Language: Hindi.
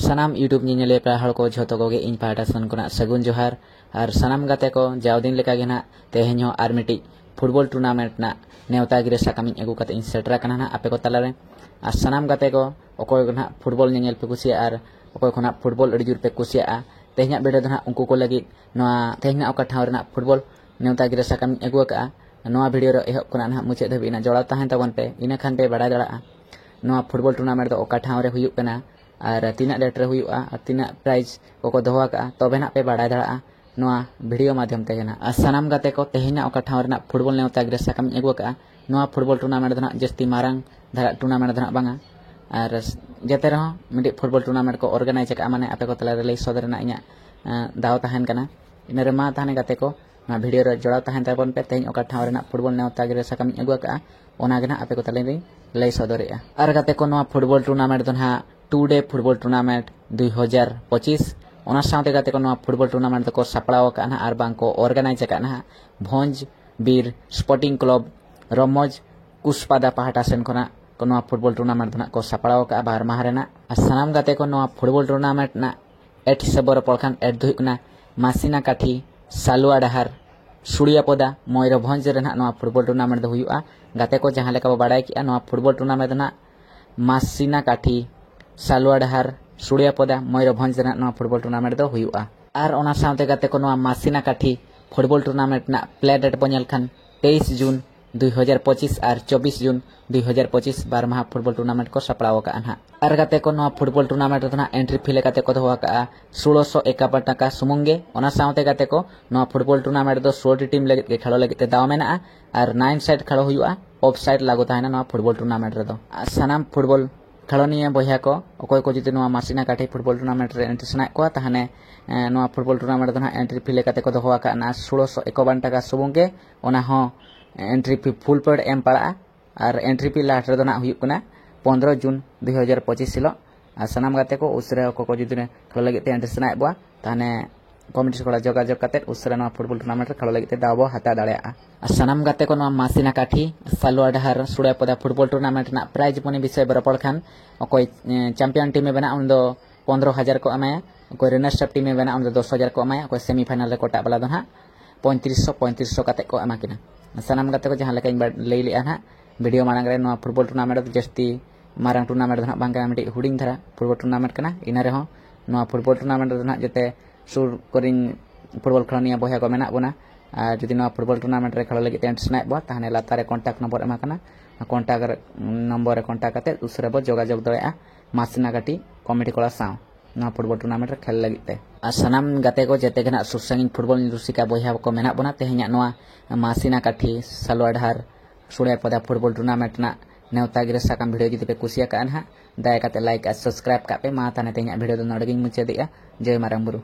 सानाम यूट्यूब ᱧᱮᱧᱮᱞᱤᱭᱟᱹ ᱯᱨᱟᱭ ᱦᱚᱲ ᱠᱚ ᱡᱷᱚᱛᱚ ᱠᱚᱜᱮ ᱤᱧ ᱯᱟᱦᱴᱟ ᱥᱮᱱ ᱠᱷᱚᱱᱟᱜ ᱥᱟᱹᱜᱩᱱ ᱡᱚᱦᱟᱨ ᱟᱨ ᱥᱟᱱᱟम ᱜᱟᱛᱮ ᱠᱚ ᱡᱟᱣᱫᱤन ᱞᱮᱠᱟ ᱜᱮ ᱱᱟᱜ ᱛᱮᱦᱮᱧ ᱦᱚᱸ ᱟᱨ ᱢᱤᱫᱴᱤᱡ ᱯᱷᱩᱴᱵᱚल टूर्नामेंट ᱨᱮᱱᱟᱜ ᱱᱮᱣᱛᱟ ᱜᱤᱨᱟᱹ ᱥᱟᱠᱟᱢᱤᱧ ᱟᱹᱜᱩ ᱠᱟᱛᱮ ᱤᱧ ᱥᱮᱴᱮᱨ ᱟᱠᱟᱱᱟ ᱱᱟᱜ ᱟᱯᱮ ᱠᱚ ᱛᱟᱞᱟᱨᱮ ᱟᱨ ᱥᱟᱱᱟम ᱜᱟᱛᱮ ᱠᱚ ᱚᱠᱚᱭ ᱠᱚ ᱱᱟᱜ ᱯᱷᱩᱴᱵᱚल ᱧᱮᱧᱮᱞ ᱯᱮ ᱠᱩᱥᱤᱭᱟᱜᱼᱟ ᱟᱨ ᱚᱠᱚᱭ ᱠᱚ ᱱᱟᱜ ᱯᱷᱩᱴᱵᱚल ᱟᱹᱰᱤ ᱡᱳᱨ ᱯᱮ ᱠᱩᱥᱤᱭᱟᱜᱼᱟ ᱛᱮᱦᱮᱧᱟᱜ ᱵᱷᱤᱰᱤᱭᱳ ᱫᱚ ᱱᱟᱜ ᱩᱱᱠᱩ ᱠᱚ ᱞᱟᱹᱜᱤᱫ ᱱᱚᱣᱟ ᱛᱮᱦᱮᱧᱟᱜ ᱚᱠᱟ ᱴᱷᱟᱶ ᱨᱮᱱᱟᱜ ᱯᱷᱩᱴᱵᱚल ᱱᱮᱣᱛᱟ ᱜᱤᱨᱟᱹ ᱥᱟᱠᱟᱢᱤᱧ ᱟᱹᱜᱩ ᱟᱠᱟᱜᱼᱟ ᱱᱚᱣᱟ ᱵᱷᱤᱰᱤᱭᱳ ᱨᱮ ᱮᱦᱚᱵ ᱠᱷᱚᱱᱟᱜ ᱱᱟᱜ ᱢᱩᱪᱟᱹᱫ ᱫᱷᱟᱹᱵᱤᱡ ᱱᱟᱜ ᱡᱚᱲᱟᱣ ᱛᱟᱦᱮᱱ ᱛᱟᱵᱚᱱ ᱯᱮ ᱤᱱᱟᱹ ᱠᱷᱟᱱ ᱯᱮ ᱵᱟᱲᱟᱭ ᱫᱟᱲᱮᱭᱟᱜᱼᱟ नवा फुटबॉल टूर्नामेंट दो ओका ठाव रे हुयुक कना और तीना डेट रे हुयुआ और तीना प्राइज को दोहा का तबे ना पे बाड़ाय दाड़ा नवा वीडियो माध्यम ते ना सानाम गाते को तेहेना ओका ठाव रे फुटबॉल नेवता गिरे साकाम एगु का नवा फुटबॉल टूर्नामेंट दो ना जस्ती मारंग धारा टूर्नामेंट दो ना बांगा और जते रहो मिडी फुटबॉल टूर्नामेंट को ऑर्गेनाइज का माने आपे को तला रे लई सदर ना इना दाव ताहन कना इन रे मा ताहने गाते को ना वीडियो रे जोड़ा ताहन ताबन पे तेहेन ओका ठाव रे फुटबॉल नेवता गिरे साकाम एगु का ओना गना आपे को तले रे लई सदरेआ और गाते को नवा फुटबॉल टूर्नामेंट दो ना 2 डे फुटबॉल टूर्नामेंट 2025 ओना साथे गाते को नवा फुटबॉल टूर्नामेंट को सपड़ाव का ना आर बांग को ऑर्गेनाइज का ना भोंज बीर स्पोर्टिंग क्लब रमोज कुसपादा पहाटा सेन कोना को नवा फुटबॉल टूर्नामेंट ना को सपड़ाव का बार माहरेना सानाम गाते को नवा फुटबॉल टूर्नामेंट ना एट हिसाब रे पड़खान एट दुना मासिना काठी सालुआ डहार सुड़ियापदा मयूरभंज रे नवा फुटबॉल टूर्नामेंट दो हुयुआ गाते को जहां लेका बाड़ाय किया नवा फुटबॉल टूर्नामेंट ना मासिना काठी सालुआ डहार सुड़ियापदा मयूरभंज रे नवा फुटबॉल टूर्नामेंट दो हुयुआ आर ओना साथे गाते को नवा मासिना काठी फुटबॉल टूर्नामेंट ना प्ले डेट बनेल खान 23 जून 2025 और 24 जून 2025 बार महा फुटबॉल टूर्नामेंट को सपड़ाव का ना आर गाते को नवा फुटबॉल टूर्नामेंट ना एंट्री फी लेकाते को दोहा का 1651 टाका सुमुंगे ओना साथे गाते को नवा फुटबॉल टूर्नामेंट दो 16 टीम लगे के खेलो लगे दाव मेना और 9 साइड खेलो हुयुआ ऑफ साइड लागो ताहेना नवा फुटबॉल टूर्नामेंट रे दो सानाम फुटबॉल खेलोनिया बहिया को अकोय को जुदी नवा मासिना काठी फुटबॉल टूर्नामेंट रे एंट्री सनाय को ताहने नवा फुटबॉल टूर्नामेंट दो ना एंट्री फी लेकाते को दोहा का ना 1651 टाका सुमुंगे ओना हो एंट्री फी फुल पेड एम पड़ा और एंट्री फी लास्ट रे दो ना हुयुक कना 15 जून 2025 सिलो सानाम गाते को उसरे को जुदी ने खेलो लगे ते एंट्री सनाय बवा ताहने कमिटी को जोगाजोग करते उसरे नवा फुटबॉल टूर्नामेंट रे खेलो लगे दाव हाता दाड़ेया सानाम गाते को नवा मासिना काठी सालुआ डहार सुड़ियापदा फुटबॉल टूर्नामेंट ना प्राइज मनी विषय बरपड़ खान अकोय चैंपियन टीम में बना उन दो 15,000 को अमाया अकोय रनर्स अप टीम में बना उन दो 10,000 को अमाया अकोय सेमीफाइनल रे कोटा वाला दो ना 3500 काते को एमा किना सानाम गाते को जहां लेका लई लिया ना वीडियो मारंग रे नवा फुटबॉल टूर्नामेंट जस्ती मारंग टूर्नामेंट ना बांगा मिटी हुडिंग धारा फुटबॉल टूर्नामेंट कना इना रे हो नवा फुटबॉल टूर्नामेंट ना जते सुर करिन फुटबॉल खेलोनिया बहिया को मेना बना और जुदी नवा फुटबॉल टूर्नामेंट रे खेलो लगे एंट्री सनाय बा ताहने लातारे कांटेक्ट नंबर एमा कना कांटेक्ट नंबर रे कांटेक्ट करते उसरे बो जोगाजोग दरेआ मासिना काटी कमिटी कोला साव नवा फुटबॉल टूर्नामेंट रे खेल लगे ते सानाम गाते को जते गना सुरसांगिन फुटबॉल रुसिका बहिया को मेना बना तेहेኛ नवा मासिना काठी सालुआ डहार सुड़ियापदा फुटबॉल टूर्नामेंट ना नेवता गिरे साकाम वीडियो जुदी पे कुसिया का ना दया काते लाइक और सब्सक्राइब का पे मा ताने तेहेኛ वीडियो दो नडगिन मुचादिया जय मारांग बुरु।